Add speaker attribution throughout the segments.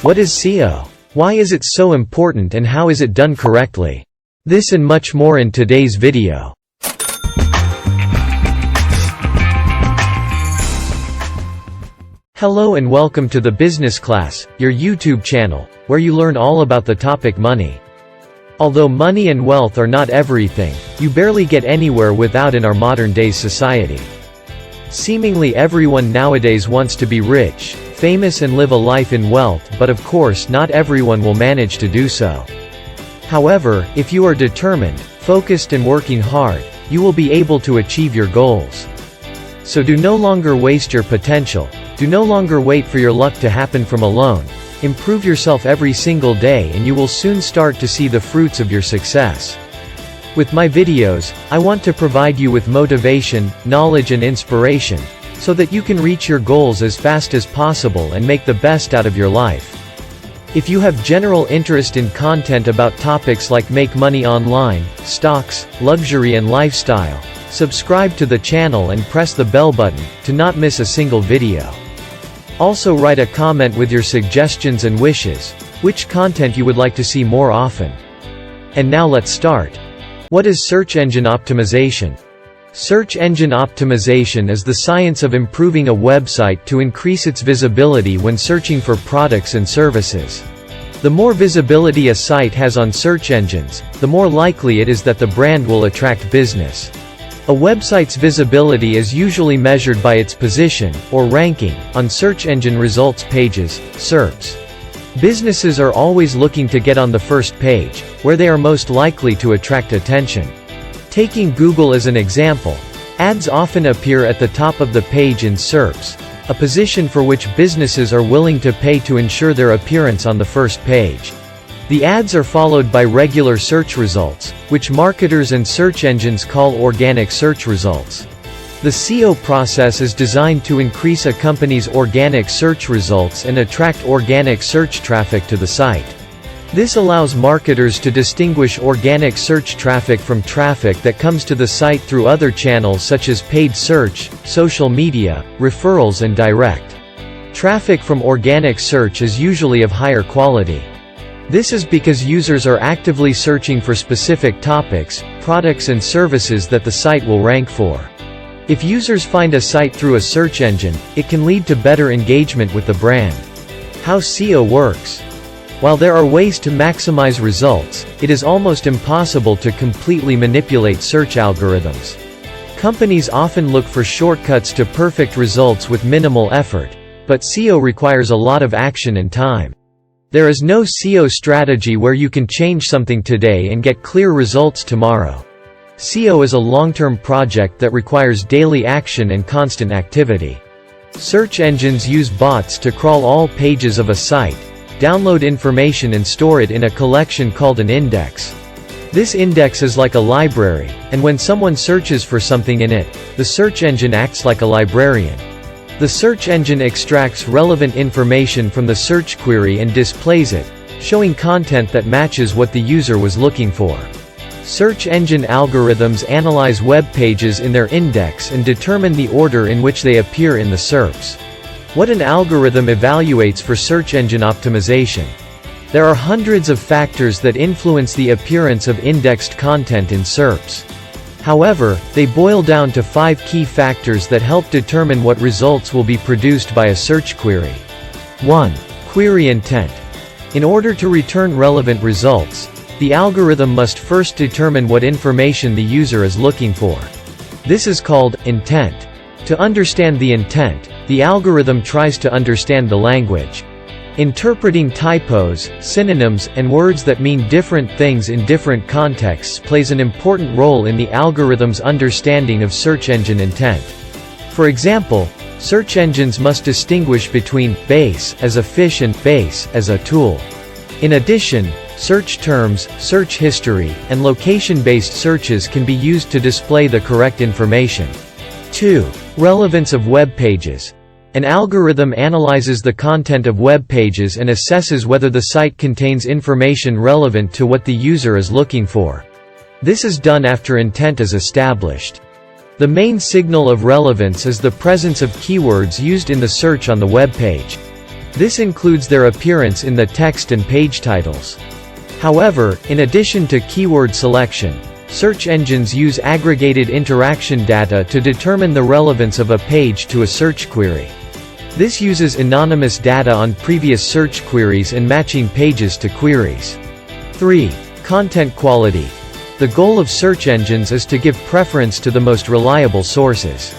Speaker 1: What is SEO? Why is it so important and how is it done correctly? This and much more in today's video. Hello and welcome to the Business Class, your YouTube channel, where you learn all about the topic money. Although money and wealth are not everything, you barely get anywhere without in our modern day society. Seemingly everyone nowadays wants to be rich, famous and live a life in wealth, but of course not everyone will manage to do so. However, if you are determined, focused and working hard, you will be able to achieve your goals. So do no longer waste your potential, do no longer wait for your luck to happen from alone, improve yourself every single day and you will soon start to see the fruits of your success. With my videos, I want to provide you with motivation, knowledge and inspiration, so that you can reach your goals as fast as possible and make the best out of your life. If you have general interest in content about topics like make money online, stocks, luxury and lifestyle, subscribe to the channel and press the bell button, to not miss a single video. Also write a comment with your suggestions and wishes, which content you would like to see more often. And now let's start. What is search engine optimization? Search engine optimization is the science of improving a website to increase its visibility when searching for products and services. The more visibility a site has on search engines, the more likely it is that the brand will attract business. A website's visibility is usually measured by its position, or ranking, on search engine results pages, SERPs. Businesses are always looking to get on the first page, where they are most likely to attract attention. Taking Google as an example, ads often appear at the top of the page in SERPs, a position for which businesses are willing to pay to ensure their appearance on the first page. The ads are followed by regular search results, which marketers and search engines call organic search results. The SEO process is designed to increase a company's organic search results and attract organic search traffic to the site. This allows marketers to distinguish organic search traffic from traffic that comes to the site through other channels such as paid search, social media, referrals and direct. Traffic from organic search is usually of higher quality. This is because users are actively searching for specific topics, products and services that the site will rank for. If users find a site through a search engine, it can lead to better engagement with the brand. How SEO works. While there are ways to maximize results, it is almost impossible to completely manipulate search algorithms. Companies often look for shortcuts to perfect results with minimal effort, but SEO requires a lot of action and time. There is no SEO strategy where you can change something today and get clear results tomorrow. SEO is a long-term project that requires daily action and constant activity. Search engines use bots to crawl all pages of a site, download information and store it in a collection called an index. This index is like a library, and when someone searches for something in it, the search engine acts like a librarian. The search engine extracts relevant information from the search query and displays it, showing content that matches what the user was looking for. Search engine algorithms analyze web pages in their index and determine the order in which they appear in the SERPs. What an algorithm evaluates for search engine optimization. There are hundreds of factors that influence the appearance of indexed content in SERPs. However, they boil down to 5 key factors that help determine what results will be produced by a search query. 1. Query intent. In order to return relevant results, the algorithm must first determine what information the user is looking for. This is called intent. To understand the intent, the algorithm tries to understand the language. Interpreting typos, synonyms, and words that mean different things in different contexts plays an important role in the algorithm's understanding of search engine intent. For example, search engines must distinguish between base as a fish and base as a tool. In addition, search terms, search history, and location-based searches can be used to display the correct information. 2. Relevance of web pages. An algorithm analyzes the content of web pages and assesses whether the site contains information relevant to what the user is looking for. This is done after intent is established. The main signal of relevance is the presence of keywords used in the search on the web page. This includes their appearance in the text and page titles. However, in addition to keyword selection, search engines use aggregated interaction data to determine the relevance of a page to a search query. This uses anonymous data on previous search queries and matching pages to queries. 3. Content quality. The goal of search engines is to give preference to the most reliable sources.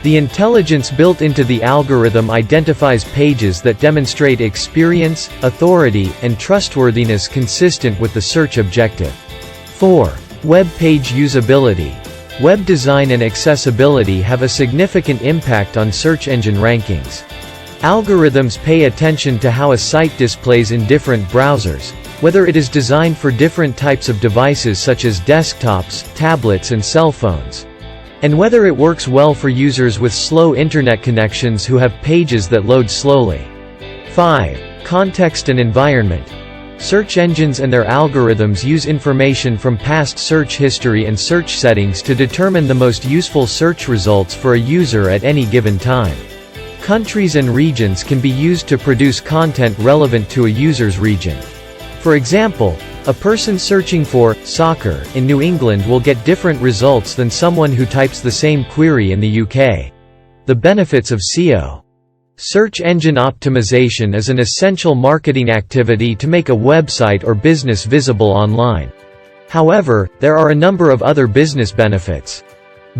Speaker 1: The intelligence built into the algorithm identifies pages that demonstrate experience, authority, and trustworthiness consistent with the search objective. 4. Web page usability. Web design and accessibility have a significant impact on search engine rankings. Algorithms pay attention to how a site displays in different browsers, whether it is designed for different types of devices such as desktops, tablets and cell phones, and whether it works well for users with slow internet connections who have pages that load slowly. 5. Context and environment. Search engines and their algorithms use information from past search history and search settings to determine the most useful search results for a user at any given time. Countries and regions can be used to produce content relevant to a user's region. For example, a person searching for soccer in New England will get different results than someone who types the same query in the UK. The benefits of SEO. Search engine optimization is an essential marketing activity to make a website or business visible online. However, there are a number of other business benefits.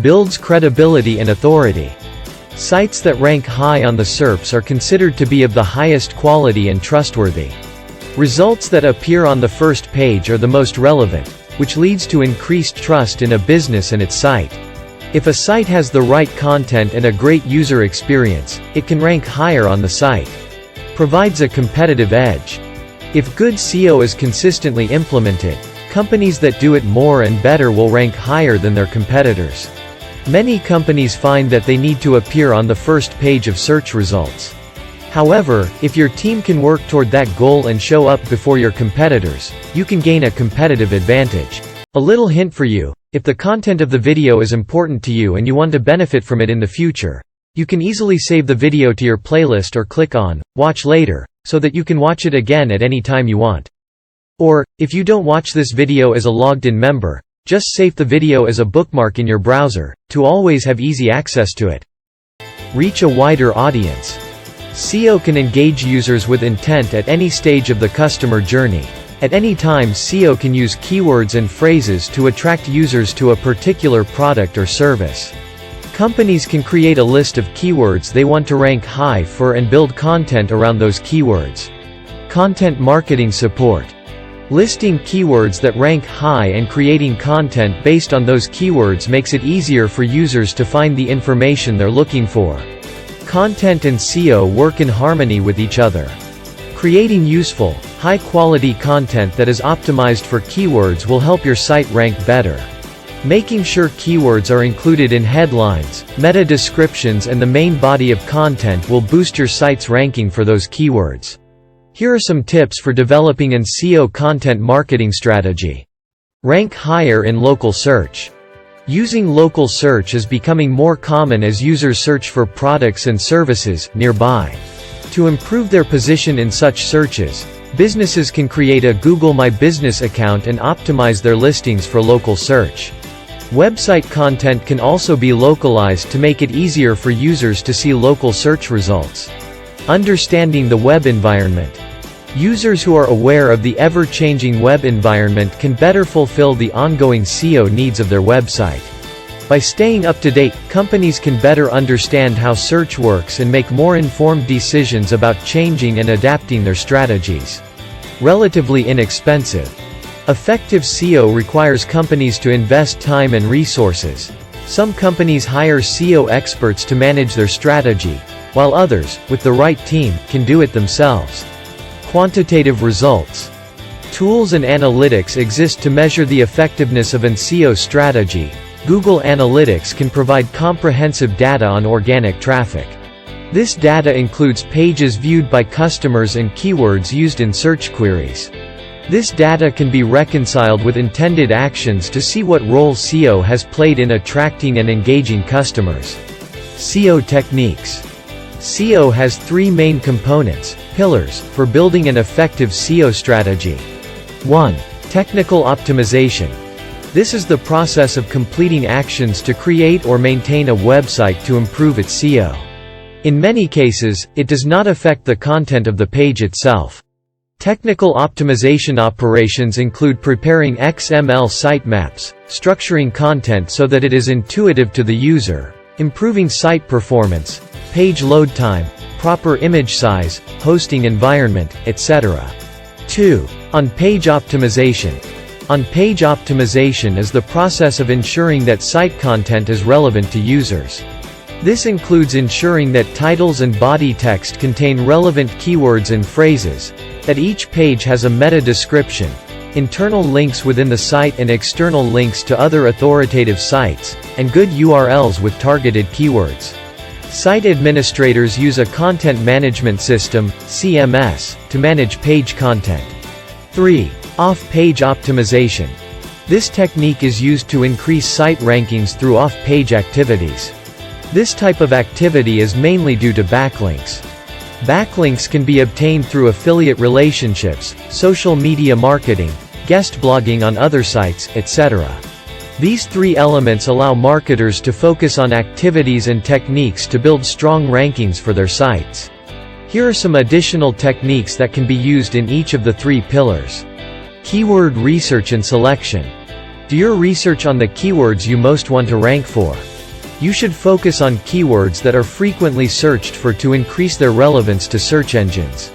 Speaker 1: Builds credibility and authority. Sites that rank high on the SERPs are considered to be of the highest quality and trustworthy. Results that appear on the first page are the most relevant, which leads to increased trust in a business and its site. If a site has the right content and a great user experience, it can rank higher on the site. Provides a competitive edge. If good SEO is consistently implemented, companies that do it more and better will rank higher than their competitors. Many companies find that they need to appear on the first page of search results. However, if your team can work toward that goal and show up before your competitors, you can gain a competitive advantage. A little hint for you: if the content of the video is important to you and you want to benefit from it in the future, you can easily save the video to your playlist or click on Watch Later, so that you can watch it again at any time you want. Or, if you don't watch this video as a logged-in member, just save the video as a bookmark in your browser, to always have easy access to it. Reach a wider audience. SEO can engage users with intent at any stage of the customer journey. At any time, SEO can use keywords and phrases to attract users to a particular product or service. Companies can create a list of keywords they want to rank high for and build content around those keywords. Content marketing support. Listing keywords that rank high and creating content based on those keywords makes it easier for users to find the information they're looking for. Content and SEO work in harmony with each other. Creating useful, high-quality content that is optimized for keywords will help your site rank better. Making sure keywords are included in headlines, meta descriptions and the main body of content will boost your site's ranking for those keywords. Here are some tips for developing an SEO content marketing strategy. Rank higher in local search. Using local search is becoming more common as users search for products and services nearby. To improve their position in such searches, businesses can create a Google My Business account and optimize their listings for local search. Website content can also be localized to make it easier for users to see local search results. Understanding the web environment. Users who are aware of the ever-changing web environment can better fulfill the ongoing SEO needs of their website. By staying up to date, companies can better understand how search works and make more informed decisions about changing and adapting their strategies. Relatively inexpensive. Effective SEO requires companies to invest time and resources. Some companies hire SEO experts to manage their strategy, while others, with the right team, can do it themselves. Quantitative results. Tools and analytics exist to measure the effectiveness of an SEO strategy. Google Analytics can provide comprehensive data on organic traffic. This data includes pages viewed by customers and keywords used in search queries. This data can be reconciled with intended actions to see what role SEO has played in attracting and engaging customers. SEO techniques. SEO has three main components: Pillars for building an effective SEO strategy. 1. Technical optimization. This is the process of completing actions to create or maintain a website to improve its SEO. In many cases, it does not affect the content of the page itself. Technical optimization operations include preparing XML sitemaps, structuring content so that it is intuitive to the user, improving site performance, page load time, proper image size, hosting environment, etc. 2. On-page optimization. On-page optimization is the process of ensuring that site content is relevant to users. This includes ensuring that titles and body text contain relevant keywords and phrases, that each page has a meta description, internal links within the site and external links to other authoritative sites, and good URLs with targeted keywords. Site administrators use a content management system, CMS, to manage page content. 3. Off-page optimization. This technique is used to increase site rankings through off-page activities. This type of activity is mainly due to backlinks. Backlinks can be obtained through affiliate relationships, social media marketing, guest blogging on other sites, etc. These three elements allow marketers to focus on activities and techniques to build strong rankings for their sites. Here are some additional techniques that can be used in each of the three pillars. Keyword research and selection. Do your research on the keywords you most want to rank for. You should focus on keywords that are frequently searched for to increase their relevance to search engines.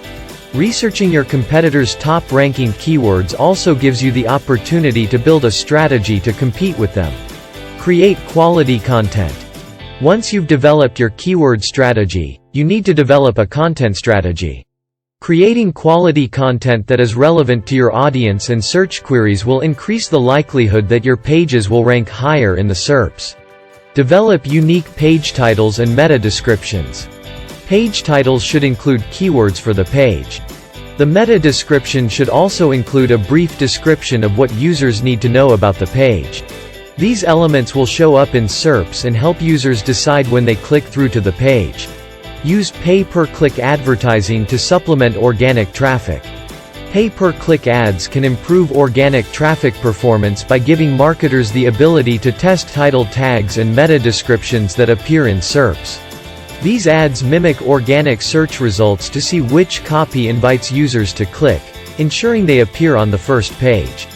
Speaker 1: Researching your competitors' top-ranking keywords also gives you the opportunity to build a strategy to compete with them. Create quality content. Once you've developed your keyword strategy, you need to develop a content strategy. Creating quality content that is relevant to your audience and search queries will increase the likelihood that your pages will rank higher in the SERPs. Develop unique page titles and meta descriptions. Page titles should include keywords for the page. The meta description should also include a brief description of what users need to know about the page. These elements will show up in SERPs and help users decide when they click through to the page. Use pay-per-click advertising to supplement organic traffic. Pay-per-click ads can improve organic traffic performance by giving marketers the ability to test title tags and meta descriptions that appear in SERPs. These ads mimic organic search results to see which copy invites users to click, ensuring they appear on the first page.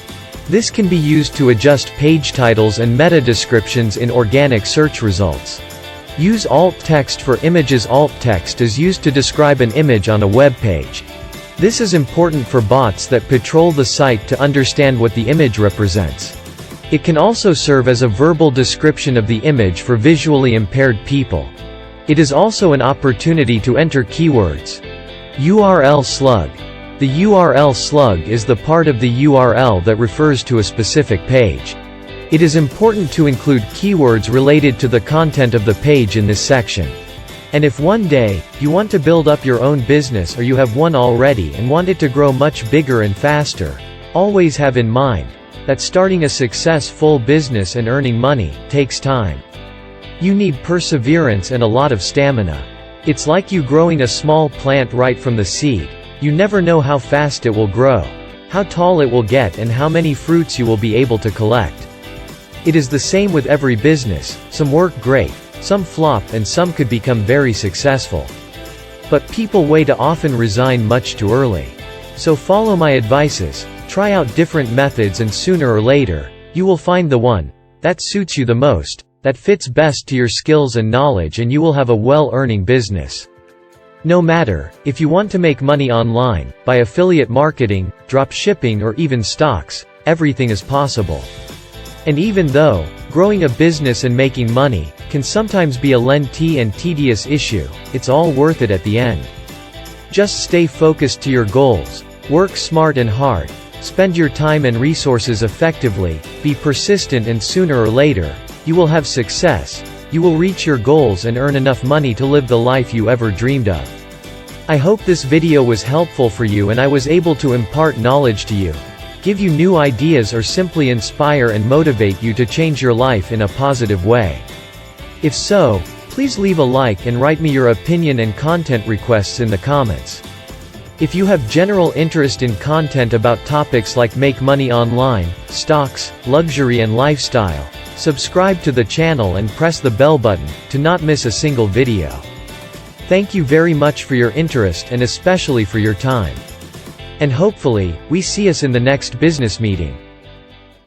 Speaker 1: This can be used to adjust page titles and meta descriptions in organic search results. Use alt text for images. Alt text is used to describe an image on a web page. This is important for bots that patrol the site to understand what the image represents. It can also serve as a verbal description of the image for visually impaired people. It is also an opportunity to enter keywords. URL slug. The URL slug is the part of the URL that refers to a specific page. It is important to include keywords related to the content of the page in this section. And if one day, you want to build up your own business or you have one already and want it to grow much bigger and faster, always have in mind that starting a successful business and earning money takes time. You need perseverance and a lot of stamina. It's like you growing a small plant right from the seed. You never know how fast it will grow, how tall it will get, and how many fruits you will be able to collect. It is the same with every business. Some work great, some flop, and some could become very successful. But people way too often resign much too early. So follow my advices, try out different methods, and sooner or later, you will find the one that suits you the most, that fits best to your skills and knowledge, and you will have a well-earning business. No matter if you want to make money online, by affiliate marketing, drop shipping, or even stocks, everything is possible. And even though growing a business and making money can sometimes be a lengthy and tedious issue, it's all worth it at the end. Just stay focused to your goals, work smart and hard, spend your time and resources effectively, be persistent, and sooner or later, you will have success. You will reach your goals and earn enough money to live the life you ever dreamed of. I hope this video was helpful for you and I was able to impart knowledge to you, give you new ideas, or simply inspire and motivate you to change your life in a positive way. If so, please leave a like and write me your opinion and content requests in the comments. If you have general interest in content about topics like make money online, stocks, luxury and lifestyle, subscribe to the channel and press the bell button, to not miss a single video. Thank you very much for your interest and especially for your time. And hopefully, we see us in the next business meeting.